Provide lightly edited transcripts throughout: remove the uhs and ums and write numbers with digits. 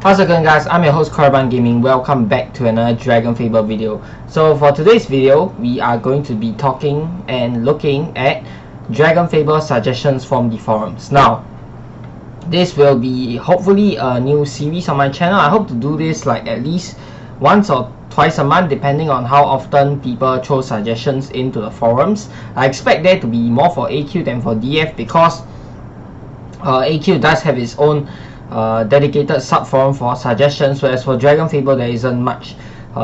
How's it going, guys? I'm your host Caravan Gaming. Welcome back to another Dragon Fable video. So for today's video, we are going to be talking and looking at Dragon Fable suggestions from the forums. Now, this will be hopefully a new series on my channel. I hope to do this like at least once or twice a month, depending on how often people throw suggestions into the forums. I expect there to be more for AQ than for DF because AQ does have its own dedicated sub-forum for suggestions, whereas for Dragon Fable there isn't much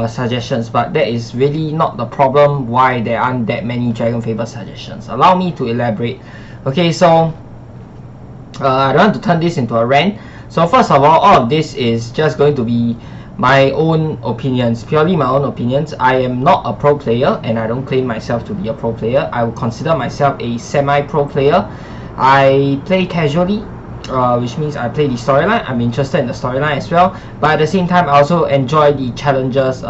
suggestions, but that is really not the problem why there aren't that many Dragon Fable suggestions. Allow me to elaborate. Okay, so I don't want to turn this into a rant. So first of all of this is just going to be my own opinions, purely my own opinions. I am not a pro player and I don't claim myself to be a pro player. I would consider myself a semi-pro player. I play casually, which means I play the storyline. I'm interested in the storyline as well, but at the same time I also enjoy the challenges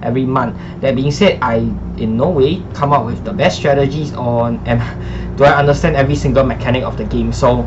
every month. That being said, I in no way come up with the best strategies on and do I understand every single mechanic of the game. So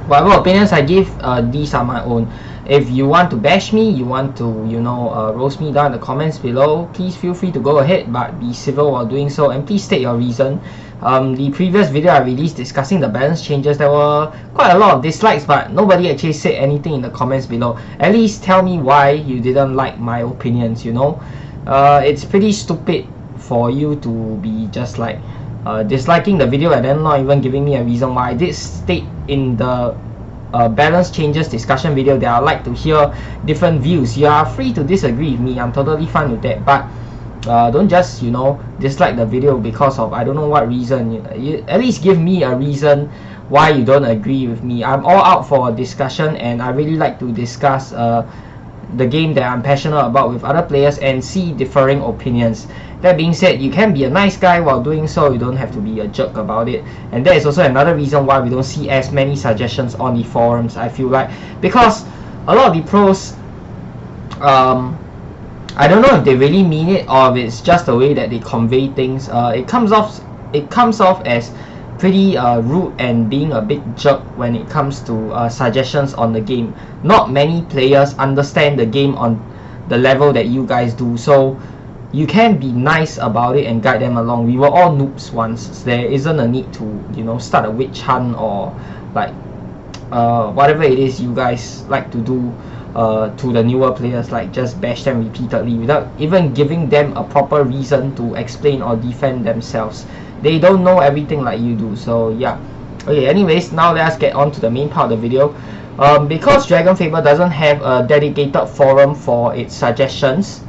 whatever opinions I give, these are my own. If you want to bash me, you want to roast me down in the comments below, please feel free to go ahead, but be civil while doing so, and please state your reason. The previous video I released discussing the balance changes, there were quite a lot of dislikes, but nobody actually said anything in the comments below. At least tell me why you didn't like my opinions, it's pretty stupid for you to be just like disliking the video and then not even giving me a reason why. I did state in the balance changes discussion video that I like to hear different views. You are free to disagree with me, I'm totally fine with that, but don't just dislike the video because of I don't know what reason. You at least give me a reason why you don't agree with me. I'm all out for a discussion and I really like to discuss the game that I'm passionate about with other players and see differing opinions. That being said, you can be a nice guy while doing so. You don't have to be a jerk about it, and that is also another reason why we don't see as many suggestions on the forums, I feel like, because a lot of the pros, I don't know if they really mean it or if it's just the way that they convey things. It comes off as pretty rude and being a big jerk when it comes to suggestions on the game. Not many players understand the game on the level that you guys do, so you can be nice about it and guide them along. We were all noobs once. So there isn't a need to start a witch hunt or like whatever it is you guys like to do to the newer players, like just bash them repeatedly without even giving them a proper reason to explain or defend themselves. They don't know everything like you do. So yeah, okay, anyways, now let's get on to the main part of the video. Because Dragon Fable doesn't have a dedicated forum for its suggestions,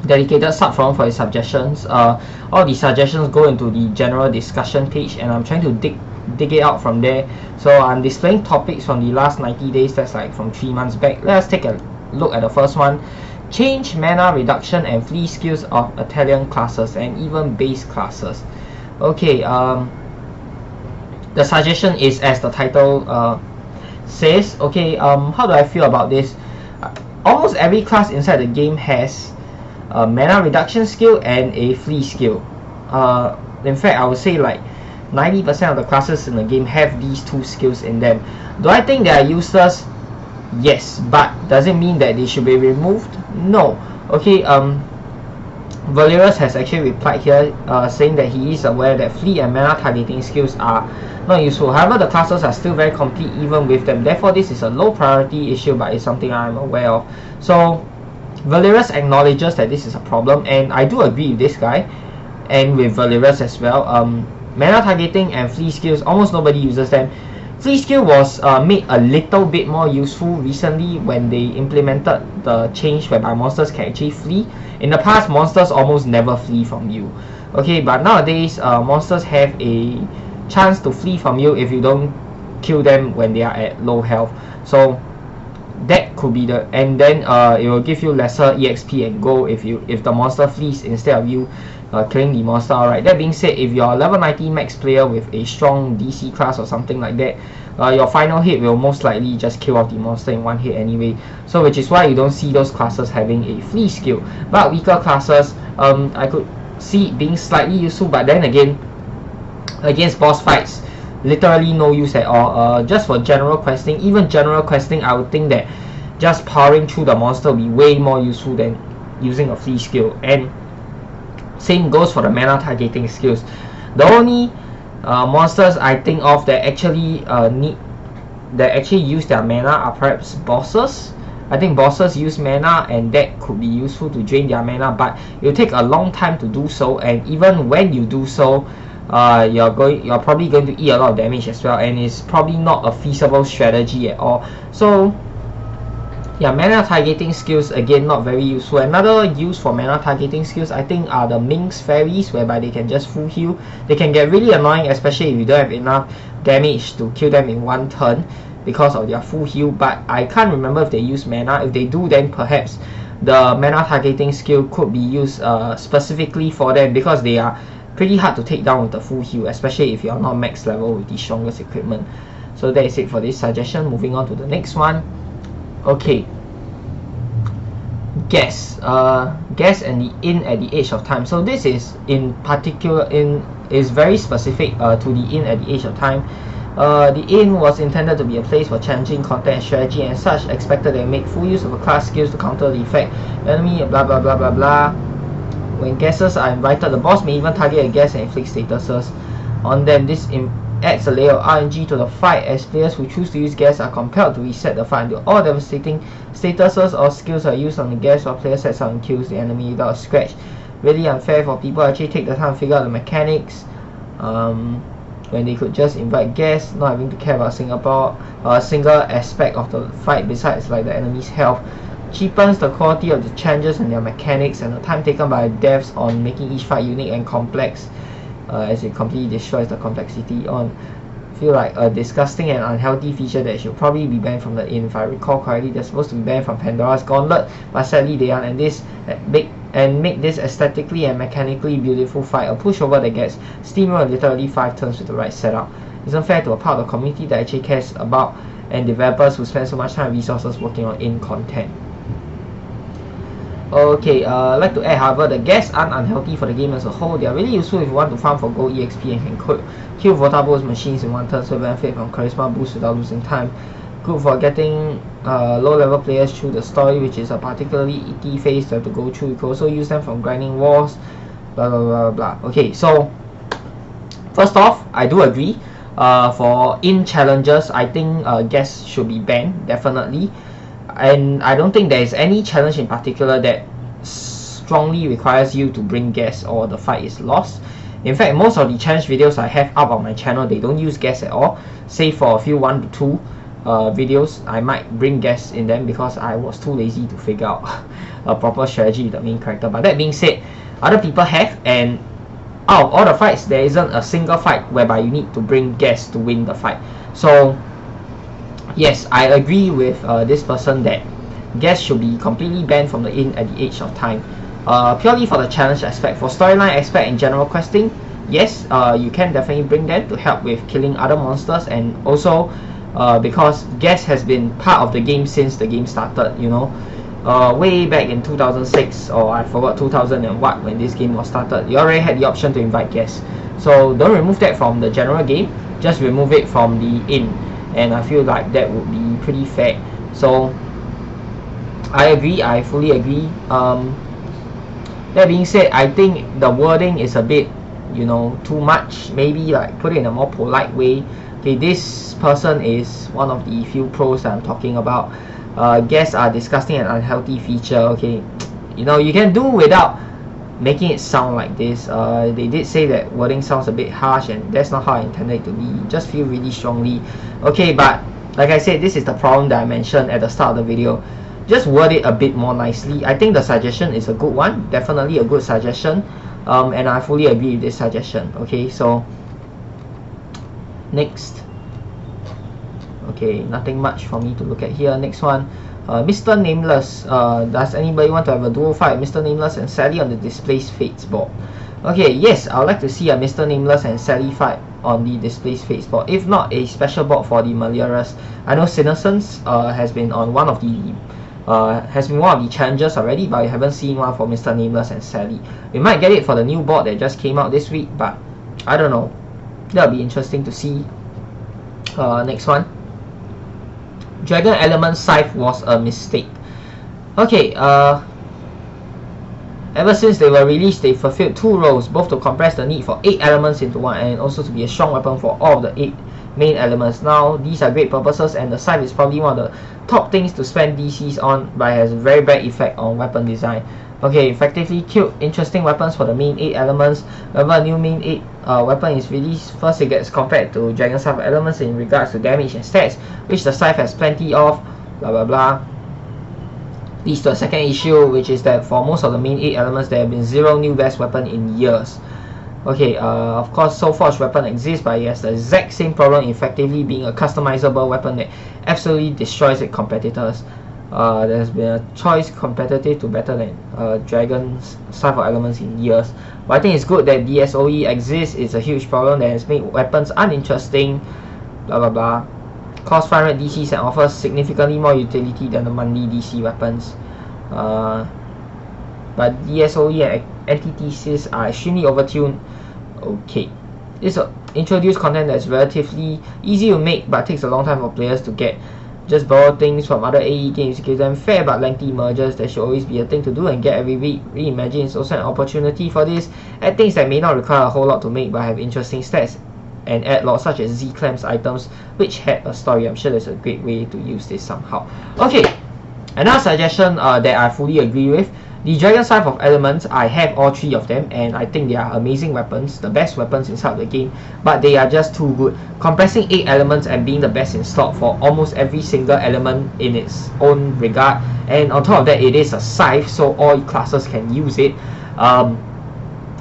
dedicated sub-forum for its suggestions, all the suggestions go into the general discussion page and I'm trying to dig it out from there. So I'm displaying topics from the last 90 days, that's like from 3 months back. Let's take a look at the first one. Change mana reduction and flee skills of Italian classes and even base classes. Okay, the suggestion is as the title says. Okay, how do I feel about this? Almost every class inside the game has a mana reduction skill and a flee skill. In fact, I would say like 90% of the classes in the game have these two skills in them. Do I think they are useless? Yes, but does it mean that they should be removed? No. Okay, Valerius has actually replied here saying that he is aware that flee and mana targeting skills are not useful. However, the classes are still very complete even with them. Therefore, this is a low priority issue, but it's something I'm aware of. So Valerius acknowledges that this is a problem, and I do agree with this guy and with Valerius as well. Mana targeting and flee skills, almost nobody uses them. Flee skill was made a little bit more useful recently when they implemented the change whereby monsters can actually flee. In the past, monsters almost never flee from you. Okay, but nowadays monsters have a chance to flee from you if you don't kill them when they are at low health. So that could be the, and then it will give you lesser EXP and gold if the monster flees instead of you killing the monster. Alright, that being said, if you're a level 90 max player with a strong DC class or something like that, your final hit will most likely just kill off the monster in one hit anyway. So which is why you don't see those classes having a flee skill. But weaker classes, I could see it being slightly useful, but then again, against boss fights, literally no use at all. Just for general questing, even general questing, I would think that just powering through the monster will be way more useful than using a free skill. And same goes for the mana targeting skills. The only monsters I think of that actually use their mana are perhaps bosses. I think bosses use mana, and that could be useful to drain their mana, but it'll take a long time to do so, and even when you do so, you're probably going to eat a lot of damage as well, and it's probably not a feasible strategy at all. So yeah, mana targeting skills again not very useful. Another use for mana targeting skills I think are the Minx fairies, whereby they can just full heal. They can get really annoying, especially if you don't have enough damage to kill them in one turn because of their full heal, but I can't remember if they use mana. If they do, then perhaps the mana targeting skill could be used specifically for them, because they are pretty hard to take down with the full heal, especially if you're not max level with the strongest equipment. So that is it for this suggestion. Moving on to the next one. Okay, guess and the inn at the Age of Time. So this is in particular is very specific to the inn at the Age of Time. The inn was intended to be a place for challenging content and strategy, and such expected to make full use of a class skills to counter the effect enemy, blah blah blah blah blah. When guesses are invited, the boss may even target a guest and inflict statuses on them. This adds a layer of RNG to the fight, as players who choose to use guests are compelled to reset the fight until all devastating statuses or skills are used on the guest, while player sets out and kills the enemy without a scratch. Really unfair for people who actually take the time to figure out the mechanics, when they could just invite guests, not having to care about a single aspect of the fight besides like the enemy's health. Cheapens the quality of the challenges and their mechanics, and the time taken by devs on making each fight unique and complex, as it completely destroys the complexity on. Feel like a disgusting and unhealthy feature that should probably be banned from the inn. If I recall correctly, they're supposed to be banned from Pandora's Gauntlet, but sadly they aren't, and make this aesthetically and mechanically beautiful fight a pushover that gets steamrolled literally 5 turns with the right setup. It's unfair to a part of the community that actually cares about, and developers who spend so much time and resources working on in content. Okay, I'd like to add, however, the guests aren't unhealthy for the game as a whole. They are really useful if you want to farm for gold EXP and can kill Votabo's machines in one turn, so benefit from charisma boost without losing time. Good for getting low level players through the story, which is a particularly icky phase to have to go through. You can also use them from grinding walls, blah blah blah blah. Okay, so first off, I do agree. For in challenges, I think guests should be banned, definitely. And I don't think there is any challenge in particular that strongly requires you to bring guests or the fight is lost. In fact, most of the challenge videos I have up on my channel, they don't use guests at all, save for a few 1 to 2 videos. I might bring guests in them because I was too lazy to figure out a proper strategy with the main character. But that being said, other people have, and out of all the fights, there isn't a single fight whereby you need to bring guests to win the fight. So yes, I agree with this person that guests should be completely banned from the inn at the Age of Time. Purely for the challenge aspect. For storyline aspect and general questing, yes, you can definitely bring them to help with killing other monsters, and also because guests has been part of the game since the game started, you know. Way back in 2006, or I forgot 2000 and what, when this game was started, you already had the option to invite guests. So don't remove that from the general game, just remove it from the inn. And I feel like that would be pretty fair. So I agree, I fully agree. That being said, I think the wording is a bit, you know, too much. Maybe like put it in a more polite way. Okay, this person is one of the few pros that I'm talking about. Guests are disgusting and unhealthy feature. Okay, you know, you can do without making it sound like this. They did say that wording sounds a bit harsh, and that's not how I intended it to be. Just feel really strongly. Okay, but like I said, this is the problem that I mentioned at the start of the video. Just word it a bit more nicely. I think the suggestion is a good one, definitely a good suggestion, and I fully agree with this suggestion. Okay, so next. Okay, nothing much for me to look at here. Next one. Mr. Nameless, does anybody want to have a duo fight, Mr. Nameless and Sally on the Displaced Fates board? Okay, yes, I would like to see a Mr. Nameless and Sally fight on the Displaced Fates board. If not, a special board for the Meliaras. I know Senescence has been on one of the challenges already, but I haven't seen one for Mr. Nameless and Sally. We might get it for the new board that just came out this week, but I don't know. That'll be interesting to see. Next one. Dragon Element Scythe was a mistake. Okay, ever since they were released, they fulfilled two roles, both to compress the need for 8 elements into one and also to be a strong weapon for all of the 8 main elements. Now, these are great purposes, and the Scythe is probably one of the top things to spend DCs on, but it has a very bad effect on weapon design. Okay, effectively killed interesting weapons for the main 8 elements. Whenever a new main 8 weapon is released, first it gets compared to Dragon Scythe elements in regards to damage and stats, which the Scythe has plenty of, blah blah blah. Leads to a second issue, which is that for most of the main 8 elements, there have been 0 new best weapon in years. Okay, of course, Soulforge weapon exists, but it has the exact same problem, effectively being a customizable weapon that absolutely destroys its competitors. There has been a choice competitive to better than Dragon's Scythe of Elements in years. But I think it's good that DSOE exists. It's a huge problem that has made weapons uninteresting, blah blah blah. Costs 500 DCs and offers significantly more utility than the monthly DC weapons. But DSOE and antithesis are extremely overtuned. Okay, this introduced content that's relatively easy to make but takes a long time for players to get. Just borrow things from other AE games, give them fair but lengthy mergers. There should always be a thing to do and get every week. Reimagine is also an opportunity for this. Add things that may not require a whole lot to make but have interesting stats, and add lots such as Z-Clamps items which had a story. I'm sure there's a great way to use this somehow. Okay, another suggestion that I fully agree with. The Dragon Scythe of Elements, I have all 3 of them, and I think they are amazing weapons, the best weapons inside the game, but they are just too good. Compressing 8 elements and being the best in stock for almost every single element in its own regard, and on top of that, it is a scythe, so all classes can use it.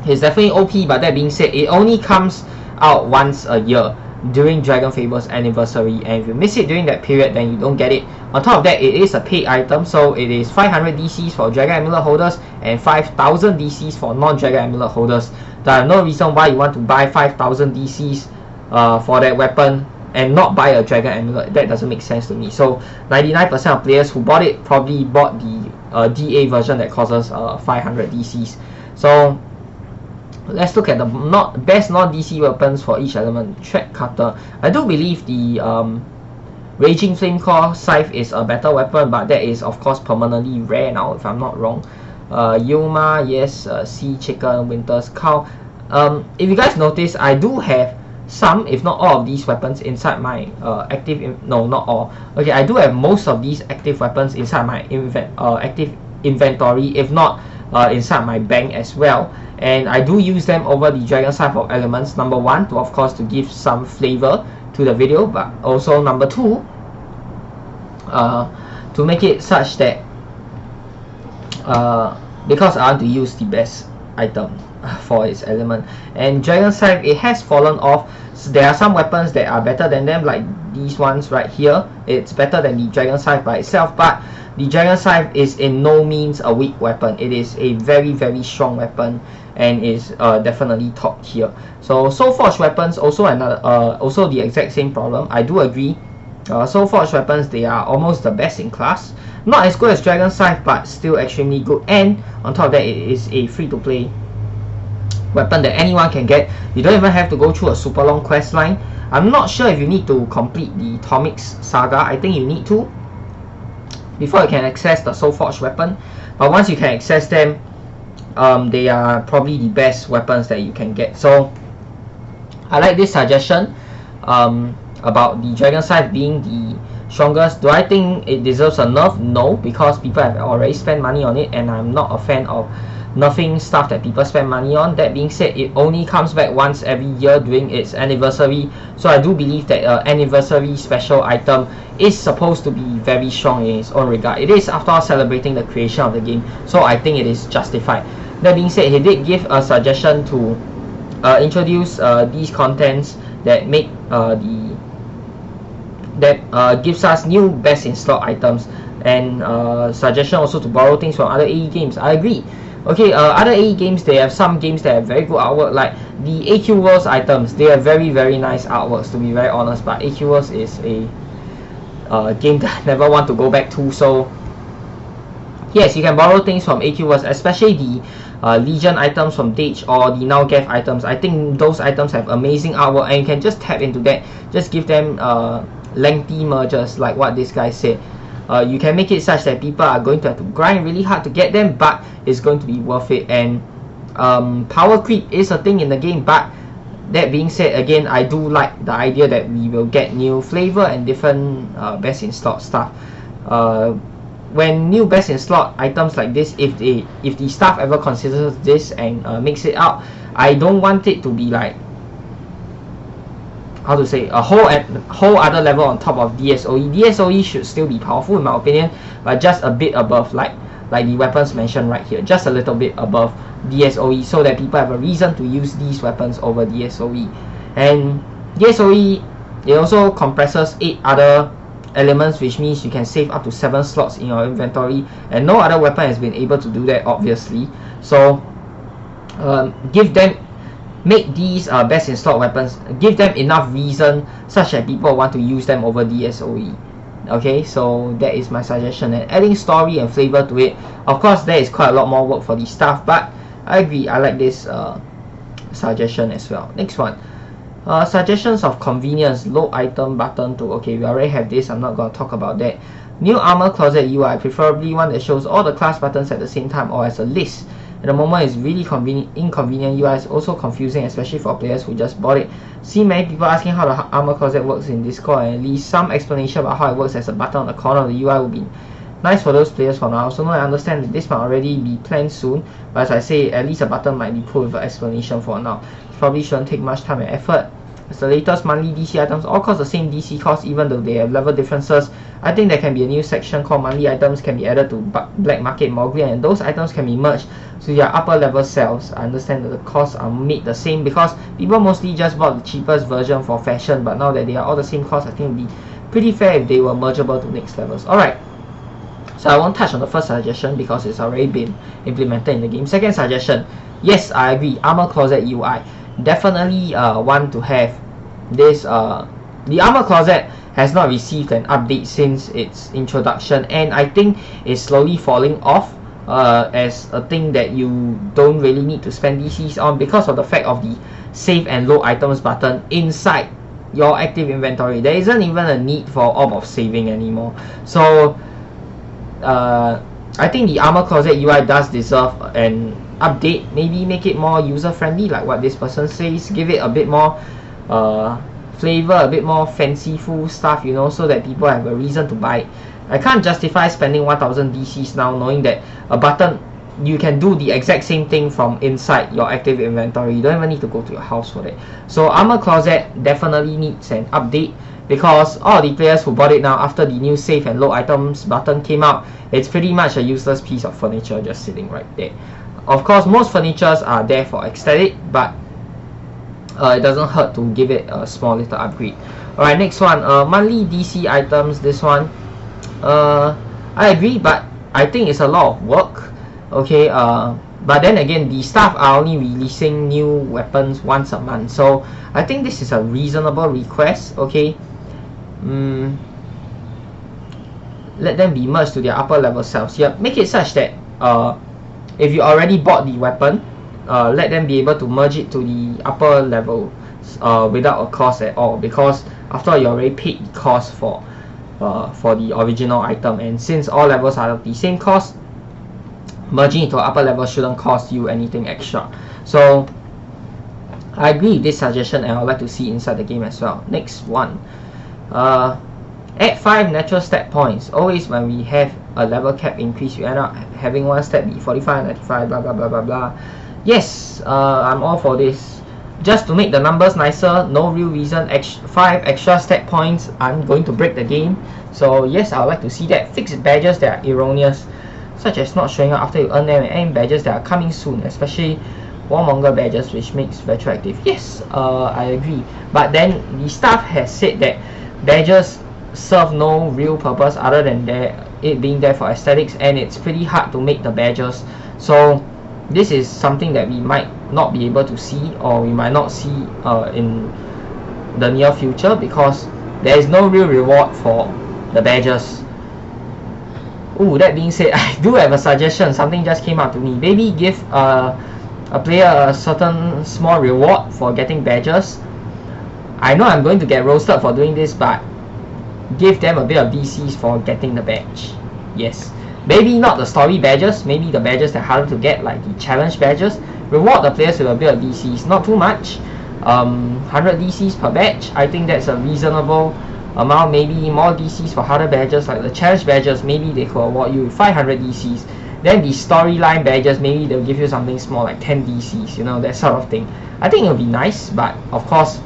It's definitely OP, but that being said, it only comes out once a year during Dragon Fable's anniversary, and if you miss it during that period, then you don't get it. On top of that, it is a paid item, so it is 500 DCs for Dragon Amulet holders and 5000 DCs for non-Dragon Amulet holders. There are no reason why you want to buy 5000 DCs for that weapon and not buy a Dragon Amulet. That doesn't make sense to me. So 99% of players who bought it probably bought the DA version that causes 500 DCs. So let's look at the best non-DC weapons for each element. Thread Cutter. I do believe the Raging Flame Core Scythe is a better weapon, but that is of course permanently rare now, if I'm not wrong. Yuma, yes. Sea Chicken, Winter's Cow. If you guys notice, I do have some, if not all of these weapons inside my no, not all. Okay, I do have most of these active weapons inside my active inventory, if not inside my bank as well. And I do use them over the Dragon Scythe of Elements. Number 1, to of course to give some flavor to the video, but also number 2, to make it such that because I want to use the best item for its element. And Dragon Scythe, it has fallen off. So there are some weapons that are better than them, like these ones right here. It's better than the Dragon Scythe by itself, but the Dragon Scythe is in no means a weak weapon. It is a very, very strong weapon and is definitely top tier. So Soulforge weapons, also another also the exact same problem. I do agree. Soulforge weapons, they are almost the best in class. Not as good as Dragon Scythe, but still extremely good. And on top of that, it is a free-to-play weapon that anyone can get. You don't even have to go through a super long quest line. I'm not sure if you need to complete the Tomix saga. I think you need to before you can access the Soulforge weapon. But once you can access them, they are probably the best weapons that you can get. So I like this suggestion about the Dragon Scythe being the strongest. Do I think it deserves a nerf? No, because people have already spent money on it, and I'm not a fan of nerfing stuff that people spend money on. That being said, it only comes back once every year during its anniversary, so I do believe that anniversary special item is supposed to be very strong in its own regard. It is, after all, celebrating the creation of the game, so I think it is justified. That being said, he did give a suggestion to introduce these contents that make gives us new best in slot items, and suggestion also to borrow things from other AE games. I agree. Okay, other AE games, they have some games that have very good artwork, like the AQ Worlds items. They have very, very nice artworks, to be very honest, but AQ Worlds is a game that I never want to go back to. So yes, you can borrow things from AQ Worlds, especially the Legion items from Dage or the Nalgeth items. I think those items have amazing artwork, and you can just tap into that, just give them lengthy merges like what this guy said. You can make it such that people are going to have to grind really hard to get them, but it's going to be worth it. And power creep is a thing in the game, but that being said, again, I do like the idea that we will get new flavor and different best in slot stuff. When new best in slot items like this, if the staff ever considers this and makes it out, I don't want it to be like, how to say, a whole other level on top of DSOE. DSOE should still be powerful in my opinion, but just a bit above, like the weapons mentioned right here, just a little bit above DSOE, so that people have a reason to use these weapons over DSOE. And DSOE, it also compresses 8 other elements, which means you can save up to 7 slots in your inventory, and no other weapon has been able to do that, obviously. So make these best in slot weapons, give them enough reason such that people want to use them over DSOE. Okay, so that is my suggestion. And adding story and flavor to it, of course there is quite a lot more work for the staff, but I agree, I like this suggestion as well. Next one, suggestions of convenience, load item button to, okay, we already have this, I'm not going to talk about that. New armor closet UI, preferably one that shows all the class buttons at the same time or as a list. At the moment, it's really inconvenient. UI is also confusing, especially for players who just bought it. See many people asking how the armor closet works in Discord, and at least some explanation about how it works as a button on the corner of the UI would be nice for those players for now. So now I understand that this might already be planned soon, but as I say, at least a button might be put with an explanation for now. It probably shouldn't take much time and effort. As the latest monthly DC items all cost the same DC cost even though they have level differences, I think there can be a new section called monthly items can be added to Black Market Mogul, and those items can be merged to your upper level sales. I understand that the costs are made the same because people mostly just bought the cheapest version for fashion, but now that they are all the same cost, I think it would be pretty fair if they were mergeable to next levels. Alright, so I won't touch on the first suggestion because it's already been implemented in the game. Second suggestion, yes, I agree, armor closet UI. Definitely want to have this. The armor closet has not received an update since its introduction, and I think it's slowly falling off as a thing that you don't really need to spend DCs on because of the fact of the save and load items button inside your active inventory. There isn't even a need for orb of saving anymore. So I think the armor closet UI does deserve an update. Maybe make it more user friendly like what this person says, give it a bit more flavor, a bit more fanciful stuff, you know, so that people have a reason to buy it. I can't justify spending 1000 DCs now knowing that a button, you can do the exact same thing from inside your active inventory. You don't even need to go to your house for that. So armor closet definitely needs an update because all the players who bought it now after the new save and load items button came out, it's pretty much a useless piece of furniture just sitting right there. Of course, most furnitures are there for aesthetic, but it doesn't hurt to give it a small little upgrade. Alright, next one, monthly DC items. This one, I agree, but I think it's a lot of work. Okay, but then again, the staff are only releasing new weapons once a month, so I think this is a reasonable request. Okay, let them be merged to their upper level selves. Yeah, make it such that if you already bought the weapon, let them be able to merge it to the upper level without a cost at all, because after all, you already paid the cost for the original item, and since all levels are the same cost, merging into upper level shouldn't cost you anything extra. So I agree with this suggestion, and I'd like to see inside the game as well. Next one, add 5 natural stat points. Always when we have a level cap increase, you end up having one stat be 45, 95, blah blah blah blah blah. Yes, I'm all for this. Just to make the numbers nicer, no real reason. 5 extra stat points aren't going to break the game. So yes, I would like to see that. Fix badges that are erroneous, such as not showing up after you earn them, and badges that are coming soon, especially Warmonger badges, which makes retroactive. Yes, I agree. But then the staff has said that badges serve no real purpose other than it being there for aesthetics, and it's pretty hard to make the badges. So this is something that we might not be able to see, or we might not see in the near future, because there is no real reward for the badges. Ooh, that being said, I do have a suggestion. Something just came up to me. Maybe give a player a certain small reward for getting badges. I know I'm going to get roasted for doing this, but give them a bit of DCs for getting the badge. Yes, maybe not the story badges, maybe the badges that are harder to get, like the challenge badges. Reward the players with a bit of DCs, not too much. 100 DCs per badge, I think that's a reasonable amount. Maybe more DCs for harder badges, like the challenge badges, maybe they could award you with 500 DCs. Then the storyline badges, maybe they'll give you something small like 10 DCs, you know, that sort of thing. I think it'll be nice, but of course,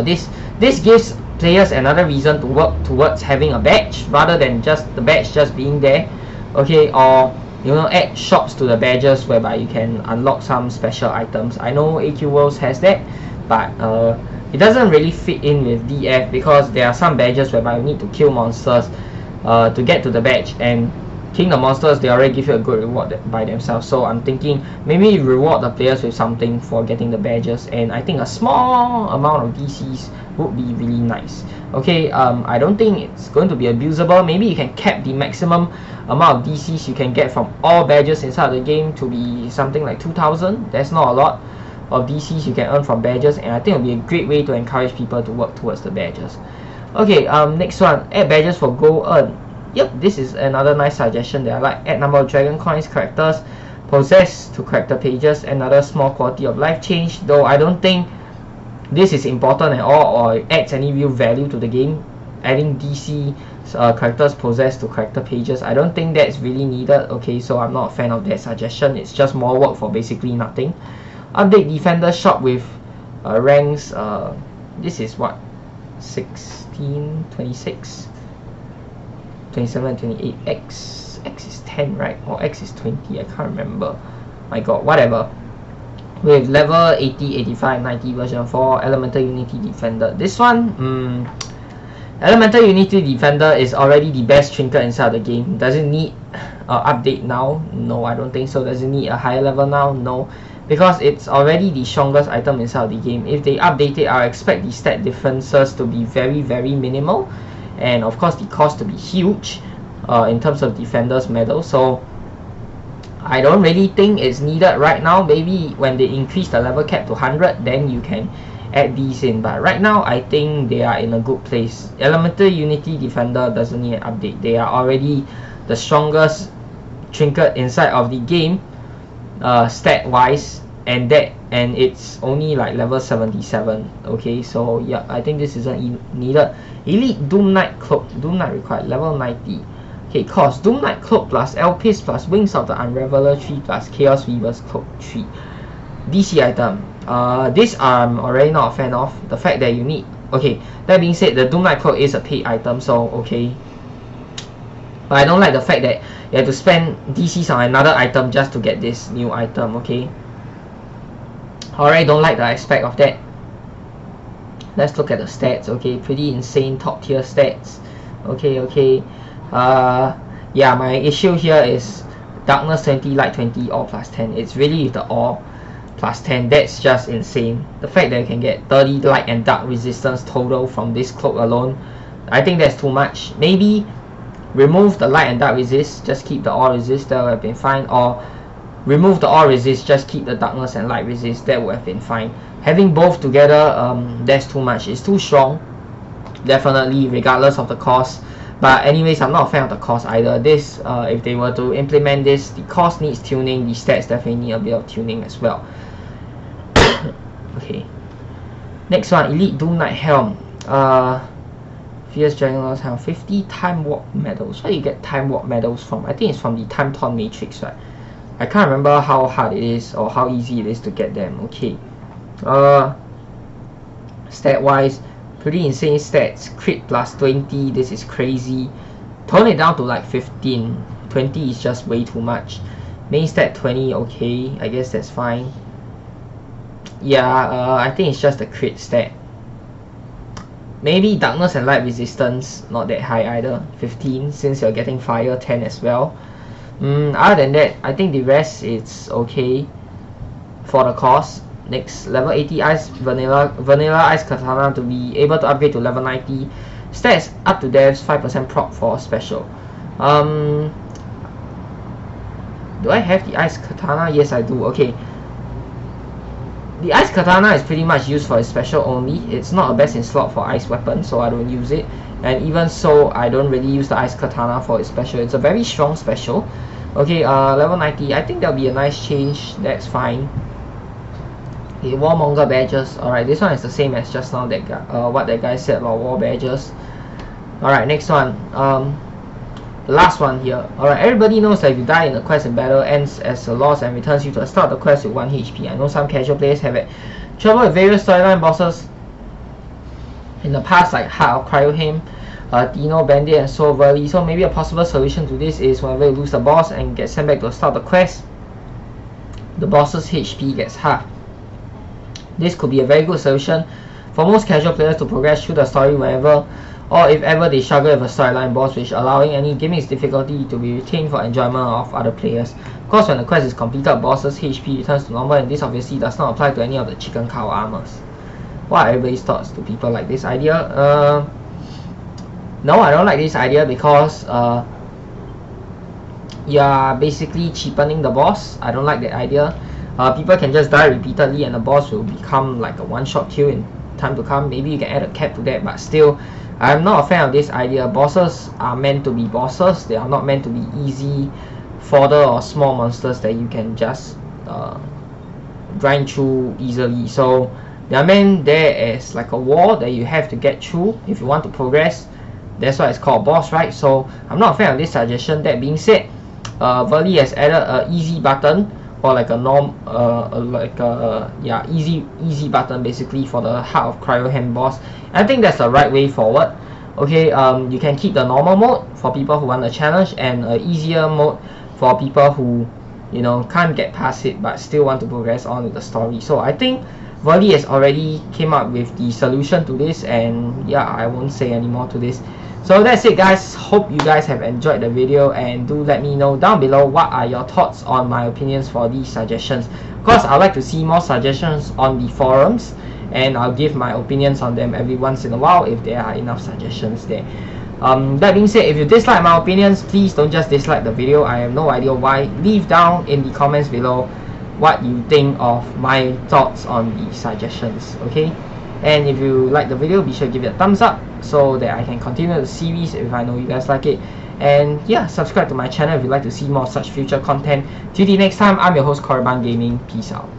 this gives players another reason to work towards having a badge rather than just the badge just being there, okay, or you know, add shops to the badges whereby you can unlock some special items. I know AQ Worlds has that, but it doesn't really fit in with DF because there are some badges whereby you need to kill monsters to get to the badge, and killing the monsters, they already give you a good reward by themselves. So I'm thinking maybe reward the players with something for getting the badges, and I think a small amount of DCs would be really nice. Okay, I don't think it's going to be abusable. Maybe you can cap the maximum amount of DCs you can get from all badges inside the game to be something like 2,000. That's not a lot of DCs you can earn from badges, and I think it'll be a great way to encourage people to work towards the badges. Okay, next one, add badges for gold earn. Yep, this is another nice suggestion that I like. Add number of dragon coins characters possessed to character pages, another small quality of life change, though I don't think this is important at all or adds any real value to the game. Adding DC characters possessed to character pages, I don't think that's really needed. Okay, so I'm not a fan of that suggestion. It's just more work for basically nothing. Update defender shop with ranks, this is what, 16, 26, 27, 28, X is 10, right? Or X is 20, I can't remember. My god, whatever. With level 80, 85, 90 version 4, Elemental Unity Defender. This one, Elemental Unity Defender is already the best trinket inside the game. Does it need update now? No, I don't think so. Does it need a higher level now? No, because it's already the strongest item inside the game. If they update it, I expect the stat differences to be very, very minimal, and of course the cost to be huge in terms of defenders medal. So I don't really think it's needed right now. Maybe when they increase the level cap to 100, then you can add these in, but right now I think they are in a good place. Elemental Unity Defender doesn't need an update. They are already the strongest trinket inside of the game, stat wise, and it's only like level 77. Okay, so yeah, I think this isn't needed. Elite Doom Knight Cloak, Doom Knight required level 90. Okay, cost Doom Knight Cloak plus Elpis plus Wings of the Unraveler 3 plus Chaos Weaver's Cloak 3. DC item. This I'm already not a fan of. The fact that you need, okay, that being said, the Doom Knight Cloak is a paid item, so okay, but I don't like the fact that you have to spend DCs on another item just to get this new item. Okay, alright, don't like the aspect of that. Let's look at the stats. Okay, pretty insane top tier stats. Okay, yeah, my issue here is Darkness 20, Light 20, all plus 10. It's really with the all plus 10. That's just insane. The fact that you can get 30 light and dark resistance total from this cloak alone, I think that's too much. Maybe remove the light and dark resist, just keep the all resist, that would have been fine. Or remove the all resist, just keep the darkness and light resist, that would have been fine. Having both together, that's too much. It's too strong, definitely, regardless of the cost. But anyways, I'm not a fan of the cost either. This, if they were to implement this, the cost needs tuning, the stats definitely need a bit of tuning as well. Okay, next one, Elite Doom Knight Helm. Fierce Dragon Lord's Helm, 50 Time Warp medals. Where do you get Time Warp medals from? I think it's from the Time Torn Matrix, right? I can't remember how hard it is or how easy it is to get them. Okay, stat wise, pretty insane stats. Crit plus 20, this is crazy. Tone it down to like 15. 20 is just way too much. Main stat 20, okay, I guess that's fine. Yeah, I think it's just the crit stat. Maybe darkness and light resistance not that high either, 15, since you're getting fire, 10 as well. Other than that, I think the rest is okay for the cost. Next, level 80 Ice Vanilla Ice Katana to be able to upgrade to level 90. Stats up to devs, 5% proc for special. Do I have the Ice Katana? Yes, I do. Okay. The Ice Katana is pretty much used for its special only. It's not a best in slot for ice weapon, so I don't use it. And even so, I don't really use the Ice Katana for its special. It's a very strong special. Okay, level 90. I think that'll be a nice change. That's fine. Okay, Warmonger badges. Alright, this one is the same as just now. That guy, what that guy said about war badges. Alright, next one. The last one here. Alright, everybody knows that if you die in a quest in battle, ends as a loss and returns you to the start of the quest with 1 HP. I know some casual players have it. Trouble with various storyline bosses in the past, like Heart of Cryohim, Dino, Bandit, and so Verly. So maybe a possible solution to this is whenever you lose the boss and get sent back to the start of the quest, the boss's HP gets halved. This could be a very good solution for most casual players to progress through the story whenever or if ever they struggle with a storyline boss, which allowing any gimmicks difficulty to be retained for enjoyment of other players. Of course, when the quest is completed, boss's HP returns to normal, and this obviously does not apply to any of the chicken cow armors. What are everybody's thoughts? Do people like this idea? No, I don't like this idea because you are basically cheapening the boss. I don't like that idea. People can just die repeatedly and the boss will become like a one-shot kill in time to come. Maybe you can add a cap to that, but still, I'm not a fan of this idea. Bosses are meant to be bosses. They are not meant to be easy fodder or small monsters that you can just grind through easily. So they are meant there as like a wall that you have to get through if you want to progress. That's why it's called boss, right? So I'm not a fan of this suggestion. That being said, Verly has added a easy button, or like a easy button basically for the Heart of Cryohim boss. I think that's the right way forward. Okay, you can keep the normal mode for people who want a challenge, and an easier mode for people who, you know, can't get past it but still want to progress on with the story. So I think Verly has already came up with the solution to this, and yeah, I won't say any more to this. So that's it, guys. Hope you guys have enjoyed the video, and do let me know down below what are your thoughts on my opinions for these suggestions. Of course, I'd like to see more suggestions on the forums, and I'll give my opinions on them every once in a while if there are enough suggestions there. That being said, if you dislike my opinions, please don't just dislike the video. I have no idea why. Leave down in the comments below what you think of my thoughts on the suggestions, okay? And if you like the video, be sure to give it a thumbs up so that I can continue the series if I know you guys like it. And yeah, subscribe to my channel if you'd like to see more such future content. Till the next time, I'm your host, Korriban Gaming. Peace out.